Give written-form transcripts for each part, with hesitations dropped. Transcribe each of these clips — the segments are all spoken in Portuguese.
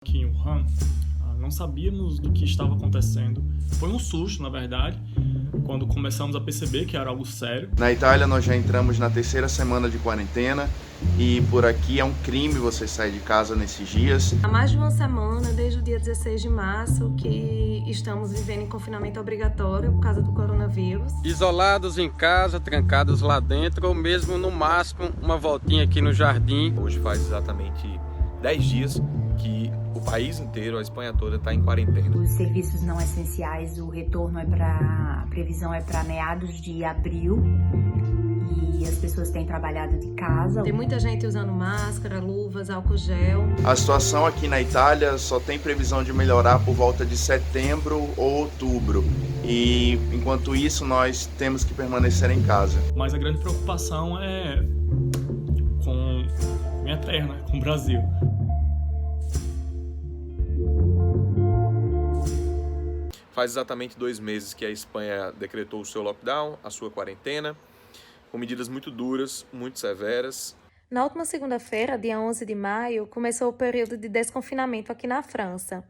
Aqui em Wuhan, não sabíamos do que estava acontecendo. Foi um susto, na verdade, quando começamos a perceber que era algo sério. Na Itália nós já entramos na 3ª semana de quarentena e por aqui é um crime você sair de casa nesses dias. Há mais de uma semana, desde o dia 16 de março, que estamos vivendo em confinamento obrigatório por causa do coronavírus. Isolados em casa, trancados lá dentro, ou mesmo no máximo uma voltinha aqui no jardim. Hoje faz exatamente 10 dias que o país inteiro, a Espanha toda, está em quarentena. Os serviços não essenciais, a previsão é para meados de abril e as pessoas têm trabalhado de casa. Tem muita gente usando máscara, luvas, álcool gel. A situação aqui na Itália só tem previsão de melhorar por volta de setembro ou outubro. E enquanto isso nós temos que permanecer em casa. Mas a grande preocupação é com minha terra, né? Com o Brasil. Faz exatamente 2 meses que a Espanha decretou o seu lockdown, a sua quarentena, com medidas muito duras, muito severas. Na última segunda-feira, dia 11 de maio, começou o período de desconfinamento aqui na França.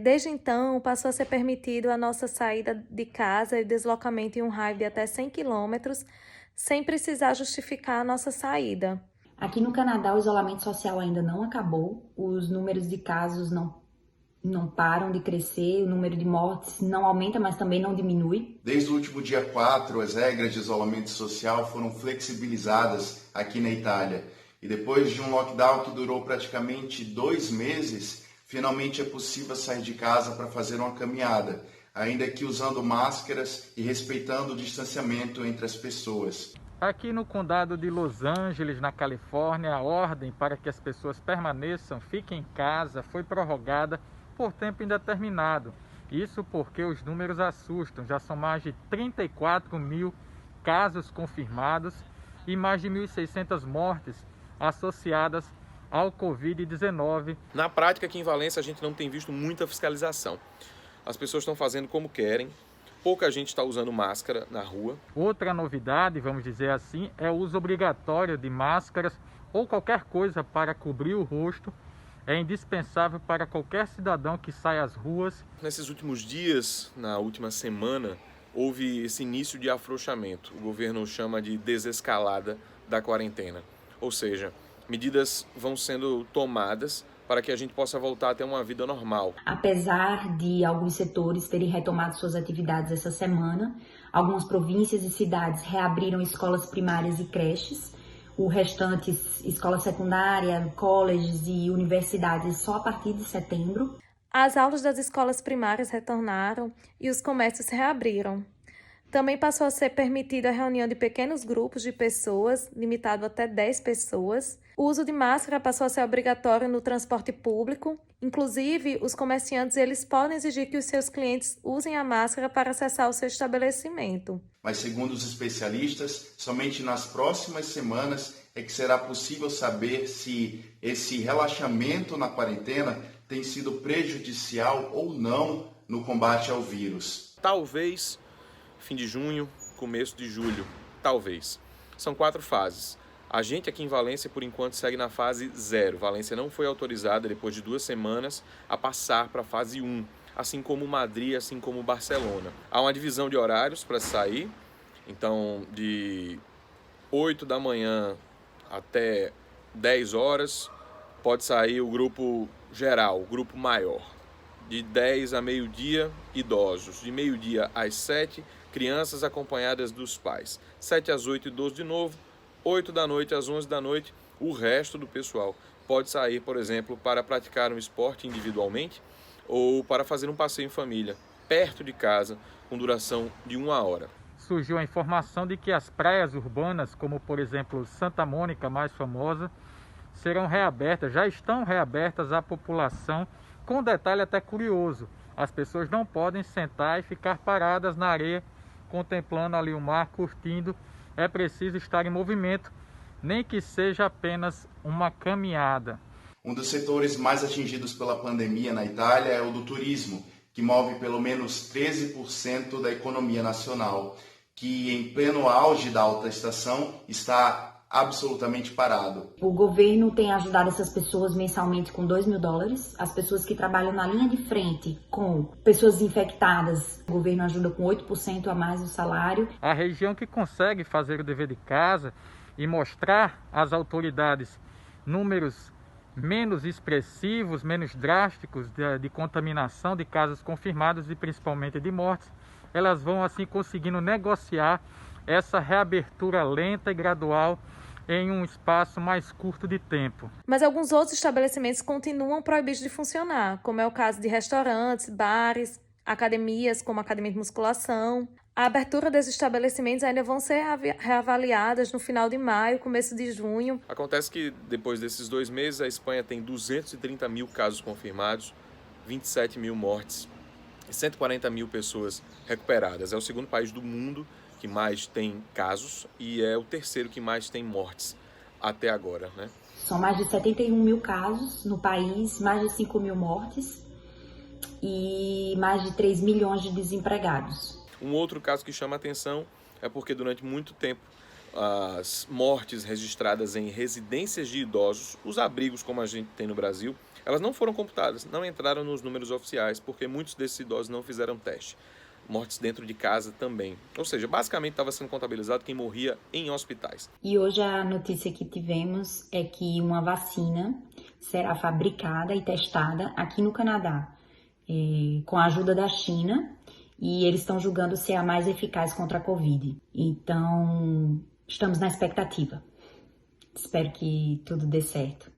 Desde então, passou a ser permitido a nossa saída de casa e deslocamento em um raio de até 100 quilômetros, sem precisar justificar a nossa saída. Aqui no Canadá, o isolamento social ainda não acabou, os números de casos não param de crescer, o número de mortes não aumenta, mas também não diminui. Desde o último dia 4, as regras de isolamento social foram flexibilizadas aqui na Itália. E depois de um lockdown que durou praticamente 2 meses, finalmente é possível sair de casa para fazer uma caminhada, ainda que usando máscaras e respeitando o distanciamento entre as pessoas. Aqui no condado de Los Angeles, na Califórnia, a ordem para que as pessoas permaneçam, fiquem em casa, foi prorrogada por tempo indeterminado. Isso porque os números assustam. Já são mais de 34 mil casos confirmados e mais de 1.600 mortes associadas ao Covid-19. Na prática, aqui em Valência, a gente não tem visto muita fiscalização. As pessoas estão fazendo como querem. Pouca gente está usando máscara na rua. Outra novidade, vamos dizer assim, é o uso obrigatório de máscaras ou qualquer coisa para cobrir o rosto. É indispensável para qualquer cidadão que saia às ruas. Nesses últimos dias, na última semana, houve esse início de afrouxamento. O governo chama de desescalada da quarentena. Ou seja, medidas vão sendo tomadas para que a gente possa voltar a ter uma vida normal. Apesar de alguns setores terem retomado suas atividades essa semana, algumas províncias e cidades reabriram escolas primárias e creches. O restante, escola secundária, colleges e universidades, só a partir de setembro. As aulas das escolas primárias retornaram e os comércios reabriram. Também passou a ser permitida a reunião de pequenos grupos de pessoas, limitado até 10 pessoas. O uso de máscara passou a ser obrigatório no transporte público. Inclusive, os comerciantes eles podem exigir que os seus clientes usem a máscara para acessar o seu estabelecimento. Mas segundo os especialistas, somente nas próximas semanas é que será possível saber se esse relaxamento na quarentena tem sido prejudicial ou não no combate ao vírus. Talvez fim de junho, começo de julho, talvez. São 4 fases. A gente aqui em Valência, por enquanto, segue na fase 0. Valência não foi autorizada, depois de 2 semanas, a passar para a fase 1, assim como Madrid, assim como Barcelona. Há uma divisão de horários para sair, então de 8 da manhã até 10 horas pode sair o grupo geral, o grupo maior. De 10 a meio-dia, idosos. De meio-dia às 7, crianças acompanhadas dos pais. 7 às 8, idosos de novo. 8 da noite às 11 da noite, o resto do pessoal pode sair, por exemplo, para praticar um esporte individualmente ou para fazer um passeio em família, perto de casa, com duração de 1 hora. Surgiu a informação de que as praias urbanas, como por exemplo Santa Mônica, mais famosa, serão reabertas, já estão reabertas à população, com um detalhe até curioso: as pessoas não podem sentar e ficar paradas na areia, contemplando ali o mar, curtindo. É preciso estar em movimento, nem que seja apenas uma caminhada. Um dos setores mais atingidos pela pandemia na Itália é o do turismo, que move pelo menos 13% da economia nacional, que em pleno auge da alta estação está absolutamente parado. O governo tem ajudado essas pessoas mensalmente com $2.000. As pessoas que trabalham na linha de frente com pessoas infectadas, o governo ajuda com 8% a mais do salário. A região que consegue fazer o dever de casa e mostrar às autoridades números menos expressivos, menos drásticos de contaminação, de casos confirmados e principalmente de mortes, elas vão assim conseguindo negociar essa reabertura lenta e gradual em um espaço mais curto de tempo. Mas alguns outros estabelecimentos continuam proibidos de funcionar, como é o caso de restaurantes, bares, academias, como a academia de musculação. A abertura desses estabelecimentos ainda vão ser reavaliadas no final de maio, começo de junho. Acontece que depois desses 2 meses a Espanha tem 230 mil casos confirmados, 27 mil mortes e 140 mil pessoas recuperadas. É o segundo país do mundo que mais tem casos e é o terceiro que mais tem mortes até agora, né? São mais de 71 mil casos no país, mais de 5 mil mortes e mais de 3 milhões de desempregados. Um outro caso que chama a atenção é porque durante muito tempo as mortes registradas em residências de idosos, os abrigos como a gente tem no Brasil, elas não foram computadas, não entraram nos números oficiais porque muitos desses idosos não fizeram teste. Mortes dentro de casa também. Ou seja, basicamente estava sendo contabilizado quem morria em hospitais. E hoje a notícia que tivemos é que uma vacina será fabricada e testada aqui no Canadá, com a ajuda da China, e eles estão julgando ser a mais eficaz contra a Covid. Então, estamos na expectativa. Espero que tudo dê certo.